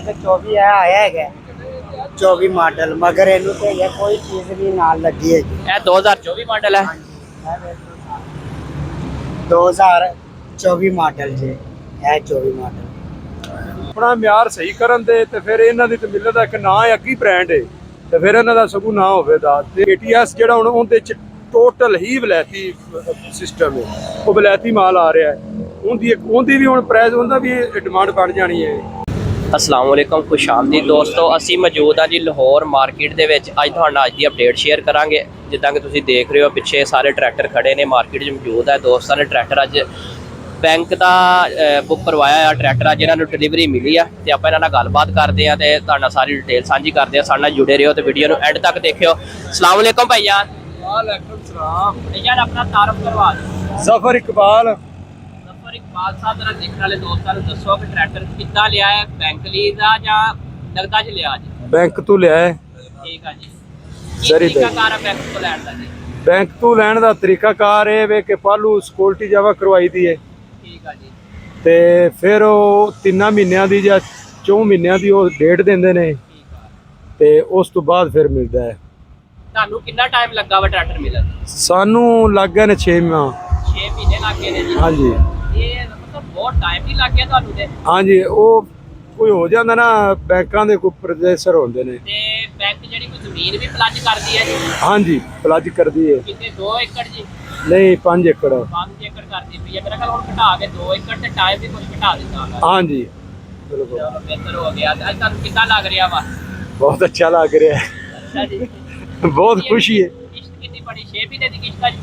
24 आया है 24 मॉडल मगर इनू तो है कोई चीज भी ना लगी है ਇਹ 2024 ਮਾਡਲ ਹੈ। 2024 मॉडल जी है 24 मॉडल ਆਪਣਾ ਮਿਆਰ ਸਹੀ ਕਰਨ ਦੇ ਤੇ ਫਿਰ ਇਹਨਾਂ ਦੀ ਤੇ ਮਿਲਰ ਦਾ ਇੱਕ ਨਾਂ ਹੈ ਅੱਗੀ ਬ੍ਰਾਂਡ ਹੈ ਤੇ ਫਿਰ ਇਹਨਾਂ ਦਾ ਸਗੋਂ ਨਾਂ ਹੋਵੇਗਾ ਤੇ ATS ਜਿਹੜਾ ਹੁਣ ਉਹਦੇ ਚ ਟੋਟਲ ਹੀ ਵਲੈਤੀ ਸਿਸਟਮ ਹੈ ਉਹ ਵਲੈਤੀ ਮਾਲ ਆ ਰਿਹਾ ਹੈ ਉਹਦੀ ਵੀ ਹੁਣ ਪ੍ਰਾਈਸ ਉਹਦਾ ਵੀ ਡਿਮਾਂਡ ਬਣ ਜਾਣੀ ਹੈ। अस्सलाम वालेकुम खुश आमदीद दोस्तों ਅਸੀਂ ਮੌਜੂਦ ਹਾਂ ਜੀ ਲਾਹੌਰ ਮਾਰਕੀਟ ਦੇ ਵਿੱਚ। ਅੱਜ ਤੁਹਾਨੂੰ ਅੱਜ ਦੀ ਅਪਡੇਟ ਸ਼ੇਅਰ ਕਰਾਂਗੇ। ਜਿੱਦਾਂ ਕਿ ਤੁਸੀਂ ਦੇਖ ਰਹੇ ਹੋ ਪਿੱਛੇ ਸਾਰੇ ਟਰੈਕਟਰ ਖੜੇ ਨੇ ਮਾਰਕੀਟ 'ਚ ਮੌਜੂਦ ਹੈ। ਦੋਸਤਾਂ ਨੇ ਟਰੈਕਟਰ ਅੱਜ ਬੈਂਕ ਦਾ ਬੁੱਕ ਕਰਵਾਇਆ ਆ ਟਰੈਕਟਰ ਅੱਜ ਇਹਨਾਂ ਨੂੰ ਡਿਲੀਵਰੀ ਮਿਲੀ ਆ ਤੇ ਆਪਾਂ ਇਹਨਾਂ ਨਾਲ ਗੱਲਬਾਤ ਕਰਦੇ ਆ ਤੇ ਤੁਹਾਡੇ ਨਾਲ ਸਾਰੀ ਡਿਟੇਲ ਸਾਂਝੀ ਕਰਦੇ ਆ। ਸਾਡੇ ਨਾਲ ਜੁੜੇ ਰਹੋ ਤੇ ਵੀਡੀਓ ਨੂੰ ਐਂਡ ਤੱਕ ਦੇਖਿਓ। अस्सलाम वालेकुम भाईजान। वालेकुम सलाम। भाईजान अपना तारुफ करवा दो। ਜ਼ਫਰ ਇਕਬਾਲ। इकबाल साहब जरा देखने वाले दोस्तों को दसो कि ट्रैक्टर कितना लिया है बैंक ली दा या नगदा च लिया जी? ਬੈਂਕ ਤੋਂ ਲਿਆ ਹੈ। ठीक है जी। सरी तरीका कार है बैंक तो लैंड दा जी? ਬੈਂਕ ਤੋਂ ਲੈਣ ਦਾ ਤਰੀਕਾਕਾਰ ਇਹ ਵੇ ਕਿ ਪਹਿਲੂ ਸਿਕਿਉਰਿਟੀ ਜਮ੍ਹਾਂ ਕਰਵਾਈ ਦੀ ਹੈ ठीक है जी। ਤੇ ਫਿਰ ਉਹ 3 ਮਹੀਨਿਆਂ ਦੀ ਜਾਂ 4 ਮਹੀਨਿਆਂ ਦੀ ਉਹ ਡੇਟ ਦਿੰਦੇ ਨੇ ठीक है। ਤੇ ਉਸ ਤੋਂ ਬਾਅਦ ਫਿਰ ਮਿਲਦਾ ਹੈ। ਤੁਹਾਨੂੰ ਕਿੰਨਾ ਟਾਈਮ ਲੱਗਾ ਵਾ ਟਰੈਕਟਰ ਮਿਲਣ? ਸਾਨੂੰ ਲੱਗ ਗਏ ਨੇ 6 ਮਾਹ। 6 ਮਹੀਨੇ ਲੱਗ ਗਏ ਨੇ ਜੀ। ਹਾਂਜੀ ਇਹ ਮਤਲਬ ਬਹੁਤ ਟਾਈਮ ਨਹੀਂ ਲੱਗ ਗਿਆ ਤੁਹਾਨੂੰ ਤੇ? ਹਾਂਜੀ ਉਹ ਕੋਈ ਹੋ ਜਾਂਦਾ ਨਾ ਬੈਂਕਾਂ ਦੇ ਕੋਈ ਪ੍ਰੋਸੈਸਰ ਹੁੰਦੇ ਨੇ ਤੇ ਬੈਂਕ ਜਿਹੜੀ ਕੋਈ ਜ਼ਮੀਨ ਵੀ ਪਲੱਜ ਕਰਦੀ ਹੈ ਜੀ? ਹਾਂਜੀ ਪਲੱਜ ਕਰਦੀ ਹੈ। ਕਿਤੇ 2 ਏਕੜ ਜੀ? ਨਹੀਂ 5 ਏਕੜ। 5 ਏਕੜ ਕਰਦੀ ਪਈ ਹੈ। ਮੇਰਾ ਖਿਆਲ ਹੁਣ ਘਟਾ ਕੇ 2 ਏਕੜ ਤੇ ਟਾਈਮ ਵੀ ਕੁਝ ਘਟਾ ਦਿੱਤਾ ਵਾ। ਹਾਂਜੀ ਬਿਲਕੁਲ ਚਲੋ ਬਿਹਤਰ ਹੋ ਗਿਆ। ਅੱਜ ਤੁਹਾਨੂੰ ਕਿੱਦਾਂ ਲੱਗ ਰਿਹਾ ਵਾ? ਬਹੁਤ ਅੱਛਾ ਲੱਗ ਰਿਹਾ ਹੈ। ਅੱਛਾ ਜੀ। ਬਹੁਤ ਖੁਸ਼ੀ ਹੈ। ਕਿਸ਼ਤ ਕਿੰਨੀ ਬੜੀ? 6 ਮਹੀਨੇ ਦੀ ਕਿਸ਼ਤ ਆ ਜੀ?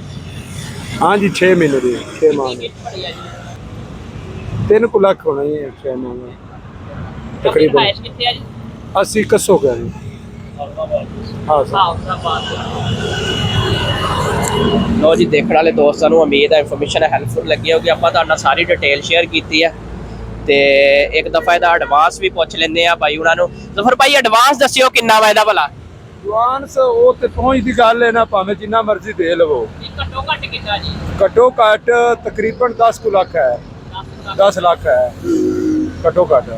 ਹਾਂਜੀ 6 ਮਹੀਨੇ ਦੀ 6 ਮਾਹ ਕਿੰਨੀ ਦੀ ਕਿਸ਼ਤ ਬੜੀ ਆ ਜੀ? 3 ਲੱਖ ਹੋਣਾ ਹੀ ਹੈ 6 ਮਾਹ ਦਾ ਤਕਰੀਬਨ ਤਕਰੀਬਨ। ਕਿੱਥੇ ਆ ਜੀ? 80 ਕੱਸੋ ਗਿਆ ਜੀ। ਹਾਂ ਸਰ ਲੋ ਜੀ ਦੇਖਣ ਵਾਲੇ ਦੋਸਤਾਂ ਨੂੰ ਉਮੀਦ ਹੈ ਇਨਫੋਰਮੇਸ਼ਨ ਹੈਲਪਫੁਲ ਲੱਗੀ ਹੋਗੀ। ਆਪਾਂ ਤੁਹਾਡੇ ਨਾਲ ਸਾਰੀ ਡਿਟੇਲ ਸ਼ੇਅਰ ਕੀਤੀ ਹੈ ਤੇ ਇੱਕ ਦਫਾ ਇਹਦਾ ਐਡਵਾਂਸ ਵੀ ਪੁੱਛ ਲੈਂਦੇ ਆ ਭਾਈ ਉਹਨਾਂ ਨੂੰ। ਜ਼ਫਰ ਭਾਈ ਐਡਵਾਂਸ ਦੱਸਿਓ ਕਿੰਨਾ ਵਾ ਇਹਦਾ ਭਲਾ? ਐਡਵਾਂਸ ਉਹ ਤੇ ਪਹੁੰਚ ਦੀ ਗੱਲ ਹੈ ਨਾ, ਭਾਵੇਂ ਜਿੰਨਾ ਮਰਜ਼ੀ ਦੇ ਲਵੋ। ਘੱਟੋ ਘੱਟ ਕਿੰਨਾ ਜੀ? ਘੱਟੋ ਘੱਟ ਤਕਰੀਬਨ 10 ਲੱਖ ਹੈ। 10 ਲੱਖ ਹੈ ਘੱਟੋ ਘੱਟ।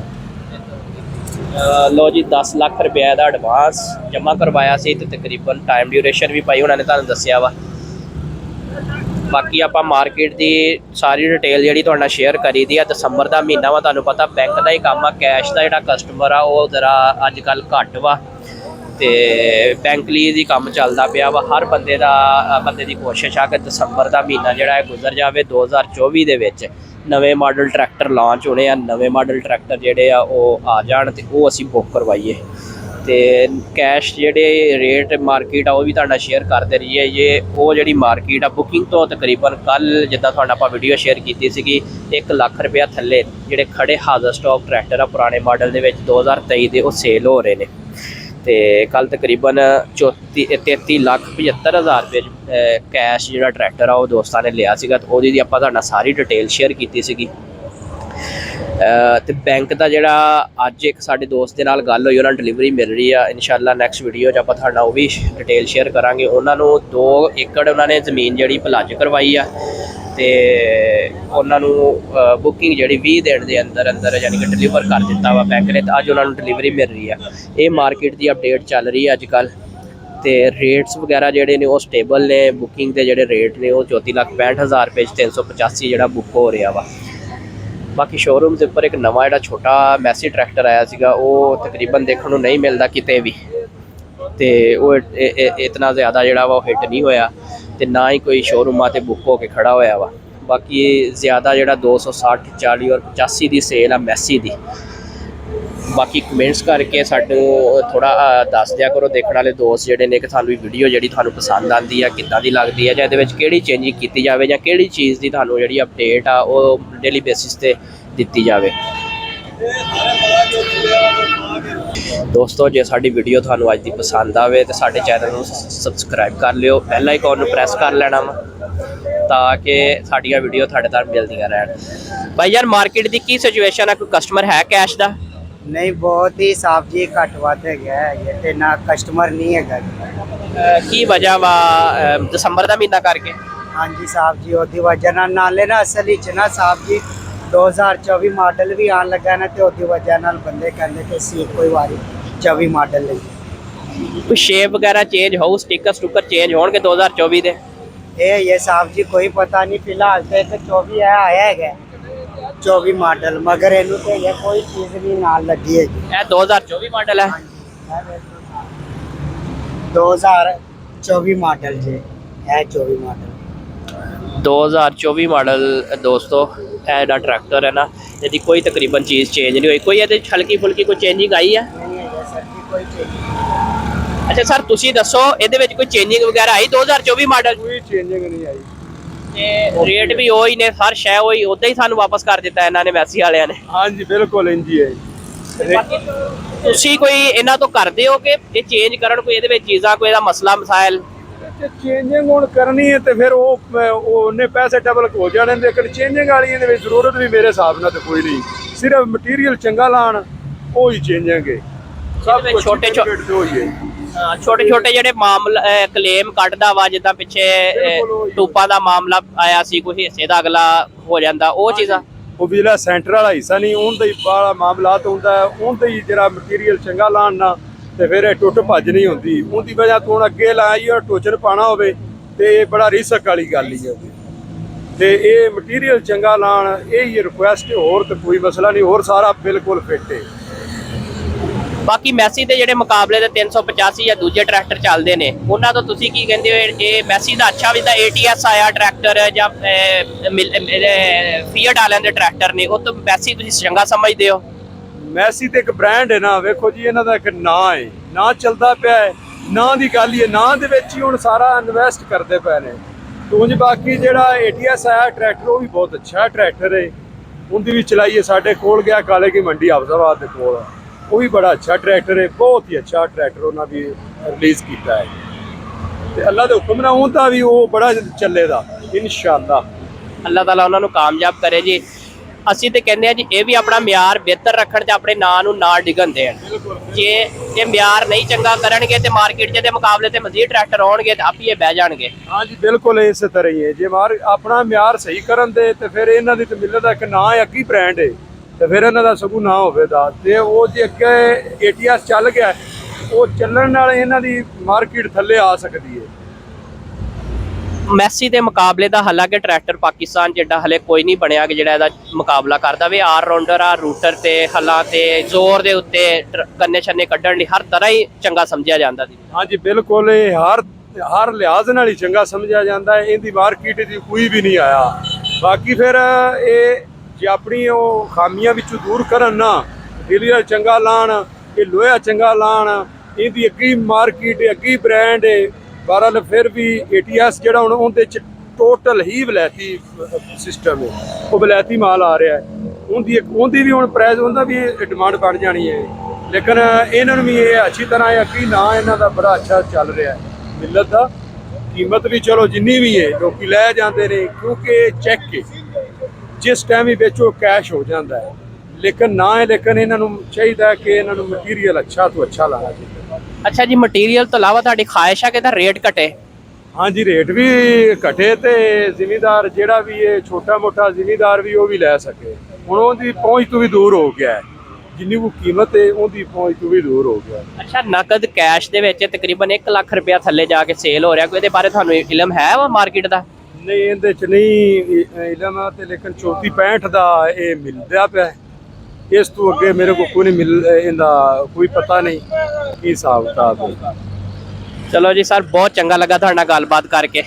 ਲੋ ਜੀ 10 ਲੱਖ ਰੁਪਏ ਦਾ ਐਡਵਾਂਸ ਜਮ੍ਹਾਂ ਕਰਵਾਇਆ ਸੀ ਤੇ ਤਕਰੀਬਨ ਟਾਈਮ ਡਿਊਰੇਸ਼ਨ ਵੀ ਭਾਈ ਉਹਨਾਂ ਨੇ ਤੁਹਾਨੂੰ ਦੱਸਿਆ ਵਾ। ਬਾਕੀ ਆਪਾਂ ਮਾਰਕੀਟ ਦੀ ਸਾਰੀ ਡਿਟੇਲ ਜਿਹੜੀ ਤੁਹਾਡੇ ਨਾਲ ਸ਼ੇਅਰ ਕਰੀ ਦੀ ਆ। ਦਸੰਬਰ ਦਾ ਮਹੀਨਾ ਵਾ, ਤੁਹਾਨੂੰ ਪਤਾ ਬੈਂਕ ਦਾ ਹੀ ਕੰਮ ਆ। ਕੈਸ਼ ਦਾ ਜਿਹੜਾ ਕਸਟਮਰ ਆ ਉਹ ਜ਼ਰਾ ਅੱਜ ਕੱਲ੍ਹ ਘੱਟ ਵਾ ਤੇ ਬੈਂਕ ਲਈ ਦੀ ਕੰਮ ਚੱਲਦਾ ਪਿਆ ਵਾ। ਹਰ ਬੰਦੇ ਦੀ ਕੋਸ਼ਿਸ਼ ਆ ਕਿ ਦਸੰਬਰ ਦਾ ਮਹੀਨਾ ਜਿਹੜਾ ਹੈ ਗੁਜ਼ਰ ਜਾਵੇ। 2024 ਦੇ ਵਿੱਚ ਨਵੇਂ ਮਾਡਲ ਟਰੈਕਟਰ ਲਾਂਚ ਹੋਣੇ ਆ। ਨਵੇਂ ਮਾਡਲ ਟਰੈਕਟਰ ਜਿਹੜੇ ਆ ਉਹ ਆ ਜਾਣ ਤੇ ਉਹ ਅਸੀਂ ਬੁੱਕ ਕਰਵਾਈਏ ਤੇ ਕੈਸ਼ ਜਿਹੜੇ ਰੇਟ ਮਾਰਕੀਟ ਆ ਉਹ ਵੀ ਤੁਹਾਡਾ ਸ਼ੇਅਰ ਕਰਦੇ ਰਹੀਏ। ਇਹ ਉਹ ਜਿਹੜੀ ਮਾਰਕੀਟ ਆ ਬੁਕਿੰਗ ਤੋਂ ਤਕਰੀਬਨ ਕੱਲ ਜਿੱਦਾਂ ਤੁਹਾਡਾ ਆਪਾਂ ਵੀਡੀਓ ਸ਼ੇਅਰ ਕੀਤੀ ਸੀਗੀ 1 ਲੱਖ ਰੁਪਇਆ ਥੱਲੇ ਜਿਹੜੇ ਖੜੇ ਹਾਜ਼ਰ ਸਟਾਕ ਟਰੈਕਟਰ ਆ ਪੁਰਾਣੇ ਮਾਡਲ ਦੇ ਵਿੱਚ 2023 ਦੇ ਉਹ ਸੇਲ ਹੋ ਰਹੇ ਨੇ ਤੇ ਕੱਲ ਤਕਰੀਬਨ 33,75,000 ਰੁਪਏ ਕੈਸ਼ ਜਿਹੜਾ ਟਰੈਕਟਰ ਆ ਉਹ ਦੋਸਤਾਂ ਨੇ ਲਿਆ ਸੀਗਾ ਤੇ ਉਹਦੀ ਆਪਾਂ ਤੁਹਾਡੇ ਨਾਲ ਸਾਰੀ ਡਿਟੇਲ ਸ਼ੇਅਰ ਕੀਤੀ ਸੀਗੀ। ਤੇ ਬੈਂਕ ਦਾ ਜਿਹੜਾ ਅੱਜ ਇੱਕ ਸਾਡੇ ਦੋਸਤ ਦੇ ਨਾਲ ਗੱਲ ਹੋਈ, ਉਹਨਾਂ ਨੂੰ ਡਿਲੀਵਰੀ ਮਿਲ ਰਹੀ ਆ। ਇਨਸ਼ਾਅੱਲਾ ਨੈਕਸਟ ਵੀਡੀਓ 'ਚ ਆਪਾਂ ਤੁਹਾਡੇ ਨਾਲ ਉਹ ਵੀ ਡਿਟੇਲ ਸ਼ੇਅਰ ਕਰਾਂਗੇ। ਉਹਨਾਂ ਨੂੰ 2 ਏਕੜ ਉਹਨਾਂ ਨੇ ਜ਼ਮੀਨ ਜਿਹੜੀ ਪਲੱਜ ਕਰਵਾਈ ਆ ਤੇ ਉਹਨਾਂ ਨੂੰ ਬੁਕਿੰਗ ਜਿਹੜੀ 20 ਦਿਨ ਦੇ ਅੰਦਰ ਯਾਨੀ ਕਿ ਡਿਲੀਵਰ ਕਰ ਦਿੱਤਾ ਵਾ ਬੈਂਕ ਨੇ ਤੇ ਅੱਜ ਉਹਨਾਂ ਨੂੰ ਡਿਲੀਵਰੀ ਮਿਲ ਰਹੀ ਆ। ਇਹ ਮਾਰਕੀਟ ਦੀ ਅਪਡੇਟ ਚੱਲ ਰਹੀ ਹੈ ਅੱਜ ਕੱਲ੍ਹ ਤੇ ਰੇਟਸ ਵਗੈਰਾ ਜਿਹੜੇ ਨੇ ਉਹ ਸਟੇਬਲ ਨੇ। ਬੁਕਿੰਗ ਦੇ ਜਿਹੜੇ ਰੇਟ ਨੇ ਉਹ 34,65,000 ਰੁਪਏ 'ਚ 385 ਜਿਹੜਾ ਬੁੱਕ ਹੋ ਰਿਹਾ ਵਾ। ਬਾਕੀ ਸ਼ੋਰੂਮ ਦੇ ਉੱਪਰ ਇੱਕ ਨਵਾਂ ਜਿਹੜਾ ਛੋਟਾ ਮੈਸੀ ਟਰੈਕਟਰ ਆਇਆ ਸੀਗਾ ਉਹ ਤਕਰੀਬਨ ਦੇਖਣ ਨੂੰ ਨਹੀਂ ਮਿਲਦਾ ਕਿਤੇ ਵੀ ਤੇ ਉਹ ਇਤਨਾ ਜ਼ਿਆਦਾ ਜਿਹੜਾ ਵਾ ਉਹ ਹਿੱਟ ਨਹੀਂ ਹੋਇਆ ਤੇ ਨਾ ਹੀ ਕੋਈ ਸ਼ੋਰੂਮਾਂ ਤੇ ਬੁੱਕ ਹੋ ਕੇ ਖੜਾ ਹੋਇਆ ਵਾ। ਬਾਕੀ ਜ਼ਿਆਦਾ ਜਿਹੜਾ 260, 40 ਔਰ 85 ਦੀ ਸੇਲ ਆ ਮੈਸੀ ਦੀ। ਬਾਕੀ ਕਮੈਂਟਸ ਕਰਕੇ ਸਾਨੂੰ ਥੋੜਾ ਦੱਸ ਦਿਆ ਕਰੋ ਦੇਖਣ ਵਾਲੇ ਦੋਸਤ ਜਿਹੜੇ ਨੇ ਕਿ ਸਾਨੂੰ ਵੀਡੀਓ ਜਿਹੜੀ ਤੁਹਾਨੂੰ ਪਸੰਦ ਆਉਂਦੀ ਆ ਕਿੱਦਾਂ ਦੀ ਲੱਗਦੀ ਹੈ ਜਾਂ ਇਹਦੇ ਵਿੱਚ ਕਿਹੜੀ ਚੇਂਜਿੰਗ ਕੀਤੀ ਜਾਵੇ ਜਾਂ ਕਿਹੜੀ ਚੀਜ਼ ਦੀ ਤੁਹਾਨੂੰ ਜਿਹੜੀ ਅਪਡੇਟ ਆ ਉਹ ਡੇਲੀ ਬੇਸਿਸ ਤੇ ਦਿੱਤੀ ਜਾਵੇ। ਦੋਸਤੋ ਜੇ ਸਾਡੀ ਵੀਡੀਓ ਤੁਹਾਨੂੰ ਅੱਜ ਦੀ ਪਸੰਦ ਆਵੇ ਤੇ ਸਾਡੇ ਚੈਨਲ ਨੂੰ ਸਬਸਕ੍ਰਾਈਬ ਕਰ ਲਿਓ, ਬੈਲ ਆਈਕਨ ਨੂੰ ਪ੍ਰੈਸ ਕਰ ਲੈਣਾ ਵਾ ਤਾਂ ਕਿ ਸਾਡੀਆਂ ਵੀਡੀਓ ਤੁਹਾਡੇ ਤੱਕ ਮਿਲਦੀਆਂ ਰਹਿਣ। ਭਾਈ ਯਾਰ ਮਾਰਕੀਟ ਦੀ ਕੀ ਸਿਚੁਏਸ਼ਨ ਆ? ਕੋਈ ਕਸਟਮਰ ਹੈ ਕੈਸ਼ ਦਾ? नहीं बहुत ही साहब जी कटवाते गया है ये ते ना कस्टमर नहीं है घर। ਕੀ ਵਜ੍ਹਾ ਵਾ ਦਸੰਬਰ ਦਾ ਮਹੀਨਾ ਕਰਕੇ? हाँ जी साहब जी ओदी वजह नाले ना असल ही ना साहब जी 2024 ਮਾਡਲ ਵੀ ਆਉਣ ਲੱਗਾ ਨਾ ਤੇ ਉਹਦੀ ਵਜ੍ਹਾ ਨਾਲ ਬੰਦੇ ਕਹਿੰਦੇ ਕਿ ਅਸੀਂ ਇੱਕੋ ਹੀ ਵਾਰੀ 24 ਮਾਡਲ ਲਈ। ਕੋਈ ਸ਼ੇਪ ਵਗੈਰਾ ਚੇਂਜ ਹੋਊ, ਸਟicker ਸਟੁੱਕਰ ਚੇਂਜ ਹੋਣਗੇ 2024 ਦੇ? ਇਹ ਸਾਹਿਬ ਜੀ ਕੋਈ ਪਤਾ ਨਹੀਂ, ਫਿਲਹਾਲ ਤੇ ਇੱਕ 24 ਆਇਆ ਹੈਗਾ 24 ਮਾਡਲ, ਮਗਰ ਇਹਨੂੰ ਤੇ ਇਹ ਕੋਈ ਚੀਜ਼ ਨਹੀਂ ਨਾਲ ਲੱਗੀ ਹੈਗੀ। ਇਹ 2024 ਮਾਡਲ ਹੈ? 2024 ਮਾਡਲ ਜੀ, ਇਹ 24 ਮਾਡਲ 2024 ਮਾਡਲ ਦੋਸਤੋ। ਇਹ ਜਿਹੜਾ ਟਰੈਕਟਰ ਹੈ ਨਾ, ਇਹਦੀ ਕੋਈ ਤਕਰੀਬਨ ਚੀਜ਼ ਚੇਂਜ ਨਹੀਂ ਹੋਈ। ਕੋਈ ਇਹਦੇ 'ਚ ਹਲਕੀ ਫੁਲਕੀ ਕੋਈ ਚੇਂਜਿੰਗ ਆਈ ਹੈ? ਨਹੀਂ ਹੈਗਾ ਸਰ ਜੀ, ਕੋਈ ਚੀਜ਼। ਅੱਛਾ ਸਰ, ਤੁਸੀਂ ਦੱਸੋ ਇਹਦੇ ਵਿੱਚ ਕੋਈ ਚੇਂਜਿੰਗ ਵਗੈਰਾ ਆਈ 2024 ਮਾਡਲ? ਕੋਈ ਚੇਂਜਿੰਗ ਨਹੀਂ ਆਈ ਤੇ ਰੇਟ ਵੀ ਉਹੀ ਨੇ, ਹਰ ਸ਼ੈ ਉਹੀ, ਉਦਾਂ ਹੀ ਸਾਨੂੰ ਵਾਪਸ ਕਰ ਦਿੱਤਾ ਇਹਨਾਂ ਨੇ, ਮੈਸੀ ਵਾਲਿਆਂ ਨੇ। ਹਾਂਜੀ ਬਿਲਕੁਲ ਇੰਜ ਹੀ ਹੈ। ਤੁਸੀਂ ਕੋਈ ਇਹਨਾਂ ਤੋਂ ਕਰਦੇ ਹੋ ਕਿ ਇਹ ਚੇਂਜ ਕਰਨ, ਕੋਈ ਇਹਦੇ ਵਿੱਚ ਚੀਜ਼ਾਂ, ਕੋਈ ਇਹਦਾ ਮਸਲਾ ਮਸਾਇਲ? ਚੇਂਜਿੰਗ ਹੁਣ ਕਰਨੀ ਹੈ ਤੇ ਫਿਰ ਉਹਨੇ ਪੈਸੇ ਡਬਲ ਹੋ ਜਾਣੇ, ਲੇਕਿਨ ਚੇਂਜਿੰਗ ਵਾਲੀ ਇਹਦੇ ਵਿੱਚ ਜ਼ਰੂਰਤ ਵੀ ਮੇਰੇ ਹਿਸਾਬ ਨਾਲ ਤੇ ਕੋਈ ਨਹੀਂ, ਸਿਰਫ ਮਟੀਰੀਅਲ ਚੰਗਾ ਲਾਣ ਉਹ ਹੀ ਚੇਂਜਿੰਗ ਹੈ। ਸਭ ਕੁਝ ਛੋਟੇ ਛੋਟੇ ਜਿਹੜੇ ਮਾਮਲਾ ਕਲੇਮ ਕੱਢਦਾ ਵਾ, ਜਿੱਦਾਂ ਪਿੱਛੇ ਟੂਪਾਂ ਦਾ ਮਾਮਲਾ ਆਇਆ ਸੀ, ਕੋਈ ਹਿੱਸੇ ਦਾ ਅਗਲਾ ਹੋ ਜਾਂਦਾ, ਉਹ ਚੀਜ਼ਾਂ? ਉਹ ਜਿਹੜਾ ਸੈਂਟਰ ਵਾਲਾ ਹਿੱਸਾ ਨਹੀਂ, ਉਹਦਾ ਹੀ ਬੜਾ ਮਾਮਲਾਤ ਹੁੰਦਾ ਹੈ, ਉਹਦਾ ਹੀ ਜਿਹੜਾ ਮਟੀਰੀਅਲ ਚੰਗਾ ਲਾਣ ਨਾ ਤੇ ਫਿਰ ਇਹ ਟੁੱਟ ਭੱਜ ਨਹੀਂ ਹੁੰਦੀ। ਉਹਦੀ ਵਜ੍ਹਾ ਤੋਂ ਹੁਣ ਅੱਗੇ ਲਾਈ ਔਰ ਟੋਚਨ ਪਾਣਾ ਹੋਵੇ ਤੇ ਇਹ ਬੜਾ ਰਿਸਕ ਵਾਲੀ ਗੱਲ ਹੀ ਹੈ। ਤੇ ਇਹ ਮਟੀਰੀਅਲ ਚੰਗਾ ਲਾਣ, ਇਹ ਹੀ ਰਿਕੁਐਸਟ, ਹੋਰ ਤਾਂ ਕੋਈ ਮਸਲਾ ਨਹੀਂ, ਹੋਰ ਸਾਰਾ ਬਿਲਕੁਲ ਫਿੱਟ ਹੈ। ਬਾਕੀ ਮੈਸੀ ਦੇ ਜਿਹੜੇ ਮੁਕਾਬਲੇ ਦੇ 385 ਜਾਂ ਦੂਜੇ ਟਰੈਕਟਰ ਚੱਲਦੇ ਨੇ, ਉਹਨਾਂ ਤੋਂ ਤੁਸੀਂ ਕੀ ਕਹਿੰਦੇ ਹੋ? ਇਹ ਮੈਸੀ ਦਾ ਅੱਛਾ ਵੀ ਤਾਂ ATS ਆਇਆ ਟਰੈਕਟਰ ਜਾਂ ਫੀਅਟ ਵਾਲਿਆਂ ਦੇ ਟਰੈਕਟਰ ਨੇ, ਉਹ ਤੋਂ ਮੈਸੀ ਤੁਸੀਂ ਚੰਗਾ ਸਮਝਦੇ ਹੋ? ਮੈਸੀ ਤੇ ਇੱਕ ਬ੍ਰਾਂਡ ਹੈ ਨਾ, ਵੇਖੋ ਜੀ ਇਹਨਾਂ ਦਾ ਇੱਕ ਨਾਂ ਹੈ, ਨਾਂ ਚੱਲਦਾ ਪਿਆ ਹੈ, ਨਾਂ ਦੀ ਗੱਲ ਹੀ ਹੈ, ਨਾਂ ਦੇ ਵਿੱਚ ਹੀ ਹੁਣ ਸਾਰਾ ਇਨਵੈਸਟ ਕਰਦੇ ਪਏ ਨੇ। ਉਂਝ ਬਾਕੀ ਜਿਹੜਾ ATS ਆਇਆ ਟਰੈਕਟਰ, ਉਹ ਵੀ ਬਹੁਤ ਅੱਛਾ ਟਰੈਕਟਰ ਹੈ, ਉਹਦੀ ਵੀ ਚਲਾਈਏ, ਸਾਡੇ ਕੋਲ ਗਿਆ ਕਾਲੇ ਕੀ ਮੰਡੀ ਹਾਫਜ਼ਾਬਾਦ ਦੇ ਕੋਲ, ਉਹ ਵੀ ਬੜਾ ਅੱਛਾ ਟਰੈਕਟਰ ਹੈ, ਬਹੁਤ ਹੀ ਅੱਛਾ ਟਰੈਕਟਰ ਉਹਨਾਂ ਵੀ ਰਿਲੀਜ਼ ਕੀਤਾ ਹੈ ਤੇ ਅੱਲਾ ਦੇ ਹੁਕਮ ਨਾਲ ਉਹਦਾ ਵੀ ਉਹ ਬੜਾ ਚੱਲੇਗਾ ਇਨਸ਼ਾਅੱਲਾ। ਅੱਲਾਹ ਤਾਲਾ ਉਹਨਾਂ ਨੂੰ ਕਾਮਯਾਬ ਕਰੇ ਜੀ। ਅਸੀਂ ਤੇ ਕਹਿੰਦੇ ਆ ਜੀ, ਇਹ ਵੀ ਆਪਣਾ ਮਿਆਰ ਬਿਹਤਰ ਰੱਖਣ ਤੇ ਆਪਣੇ ਨਾਂ ਨੂੰ ਨਾ ਡਿੱਗਣ ਦੇਣ। ਜੇ ਇਹ ਮਿਆਰ ਨਹੀਂ ਚੰਗਾ ਕਰਨਗੇ ਤੇ ਮਾਰਕੀਟ ਦੇ ਮੁਕਾਬਲੇ ਤੇ ਮਜ਼ੀਦ ਟਰੈਕਟਰ ਆਉਣਗੇ ਤੇ ਆਪੀ ਇਹ ਬਹਿ ਜਾਣਗੇ। ਹਾਂਜੀ ਬਿਲਕੁਲ ਇਸੇ ਤਰ੍ਹਾਂ ਹੀ ਹੈ। ਜੇ ਆਪਣਾ ਮਿਆਰ ਸਹੀ ਕਰਨ ਦੇ ਤੇ ਫਿਰ ਇਹਨਾਂ ਦੀ ਤੇ ਮਿਲਤ ਦਾ ਇੱਕ ਨਾਂ ਹੈ, ਅੱਗੀ ਬ੍ਰਾਂਡ ਹੈ, ਤੇ ਫਿਰ ਇਹਨਾਂ ਦਾ ਸਗੋਂ ਨਾਂ ਹੋਵੇਗਾ। ਤੇ ਉਹ ਜੇ ਅੱਗੇ ATS ਚੱਲ ਗਿਆ, ਉਹ ਚੱਲਣ ਨਾਲ ਇਹਨਾਂ ਦੀ ਮਾਰਕੀਟ ਥੱਲੇ ਆ ਸਕਦੀ ਹੈ। ਮੈਸੀ ਦੇ ਮੁਕਾਬਲੇ ਦਾ ਹਾਲਾਂਕਿ ਟਰੈਕਟਰ ਪਾਕਿਸਤਾਨ ਜਿਹੜਾ ਹਲੇ ਕੋਈ ਨਹੀਂ ਬਣਿਆ ਕਿ ਜਿਹੜਾ ਇਹਦਾ ਮੁਕਾਬਲਾ ਕਰਦਾ ਵੇ। ਆਲ ਰਾਉਂਡਰ ਆ, ਰੂਟਰ ਤੇ ਹਲਾਂ ਤੇ ਜ਼ੋਰ ਦੇ ਉੱਤੇ ਕੰਨੇ ਛੰਨੇ ਕੱਢਣ ਲਈ ਹਰ ਤਰ੍ਹਾਂ ਹੀ ਚੰਗਾ ਸਮਝਿਆ ਜਾਂਦਾ ਸੀ। ਹਾਂਜੀ ਬਿਲਕੁਲ, ਇਹ ਹਰ ਲਿਹਾਜ਼ ਨਾਲ ਹੀ ਚੰਗਾ ਸਮਝਿਆ ਜਾਂਦਾ ਹੈ। ਇਹਦੀ ਮਾਰਕੀਟ ਦੀ ਕੋਈ ਵੀ ਨਹੀਂ ਆਇਆ। ਬਾਕੀ ਫਿਰ ਇਹ ਜੇ ਆਪਣੀ ਉਹ ਖਾਮੀਆਂ ਵਿੱਚੋਂ ਦੂਰ ਕਰਨ ਨਾ, ਮਟੀਰੀਅਲ ਚੰਗਾ ਲਾਣ, ਇਹ ਲੋਹਾ ਚੰਗਾ ਲਾਣ, ਇਹਦੀ ਅੱਗੀ ਮਾਰਕੀਟ, ਅੱਗੀ ਬ੍ਰਾਂਡ ਹੈ। ਬਹਰਹਾਲ ਫਿਰ ਵੀ ATS ਜਿਹੜਾ ਹੁਣ ਉਹਦੇ ਚ ਟੋਟਲ ਹੀ ਵਲੈਤੀ ਸਿਸਟਮ ਹੈ, ਉਹ ਵਲੈਤੀ ਮਾਲ ਆ ਰਿਹਾ ਹੈ। ਉਹਦੀ ਵੀ ਹੁਣ ਪ੍ਰਾਈਸ, ਉਹਦਾ ਵੀ ਡਿਮਾਂਡ ਬਣ ਜਾਣੀ ਹੈ। ਲੇਕਿਨ ਇਹਨਾਂ ਨੂੰ ਵੀ ਇਹ ਅੱਛੀ ਤਰ੍ਹਾਂ ਹੈ ਕਿ ਨਾ ਇਹਨਾਂ ਦਾ ਬੜਾ ਅੱਛਾ ਚੱਲ ਰਿਹਾ ਹੈ। ਮਿਲਤ ਦਾ ਕੀਮਤ ਵੀ ਚਲੋ ਜਿੰਨੀ ਵੀ ਹੈ ਲੋਕੀ ਲੈ ਜਾਂਦੇ ਨੇ, ਕਿਉਂਕਿ ਚੈੱਕ ਹੈ, ਜਿਸ ਟਾਈਮ ਵੀ ਵੇਚੋ ਕੈਸ਼ ਹੋ ਜਾਂਦਾ ਹੈ। ਲੇਕਿਨ ਨਾ ਹੈ, ਲੇਕਿਨ ਇਹਨਾਂ ਨੂੰ ਚਾਹੀਦਾ ਕਿ ਇਹਨਾਂ ਨੂੰ ਮਟੀਰੀਅਲ ਅੱਛਾ ਤੋਂ ਅੱਛਾ ਲਾਣਾ ਚਾਹੀਦਾ। ਅੱਛਾ ਜੀ, ਮਟੀਰੀਅਲ ਤੋਂ ਇਲਾਵਾ ਤੁਹਾਡੀ ਖਾਹਿਸ਼ ਹੈ ਕਿ ਇਹਦਾ ਰੇਟ ਘਟੇ? ਹਾਂਜੀ, ਰੇਟ ਵੀ ਘਟੇ ਤੇ ਜ਼ਿਮੀਦਾਰ ਜਿਹੜਾ ਵੀ ਇਹ ਛੋਟਾ ਮੋਟਾ ਜ਼ਿਮੀਦਾਰ ਵੀ ਉਹ ਵੀ ਲੈ ਸਕੇ। ਹੁਣ ਉਹਦੀ ਪਹੁੰਚ ਤੋਂ ਵੀ ਦੂਰ ਹੋ ਗਿਆ ਹੈ, ਜਿੰਨੀ ਉਹ ਕੀਮਤ ਹੈ ਉਹਦੀ ਪਹੁੰਚ ਤੋਂ ਵੀ ਦੂਰ ਹੋ ਗਿਆ। ਅੱਛਾ, ਨਕਦ ਕੈਸ਼ ਦੇ ਵਿੱਚ ਤਕਰੀਬਨ 1 ਲੱਖ ਰੁਪਇਆ ਥੱਲੇ ਜਾ ਕੇ ਸੇਲ ਹੋ ਰਿਹਾ, ਕੋਈ ਇਹਦੇ ਬਾਰੇ ਤੁਹਾਨੂੰ ਇਲਮ ਹੈ ਵਾ ਮਾਰਕੀਟ ਦਾ? ਨਹੀਂ, ਇਹਦੇ ਚ ਨਹੀਂ ਇਲਮ ਆ ਤੇ ਲੇਕਿਨ 34-65 ਦਾ ਇਹ ਮਿਲਦਾ ਪਿਆ। ਇਸ ਤੋਂ ਅੱਗੇ ਮੇਰੇ ਕੋਲ ਕੋਈ ਨਹੀਂ ਇਹਦਾ ਕੋਈ ਪਤਾ ਨਹੀਂ ਕੀ ਹਿਸਾਬ ਕਿਤਾਬ ਹੈ। ਚਲੋ ਜੀ ਸਰ, ਬਹੁਤ ਚੰਗਾ ਲੱਗਾ ਤੁਹਾਡੇ ਨਾਲ ਗੱਲਬਾਤ ਕਰਕੇ।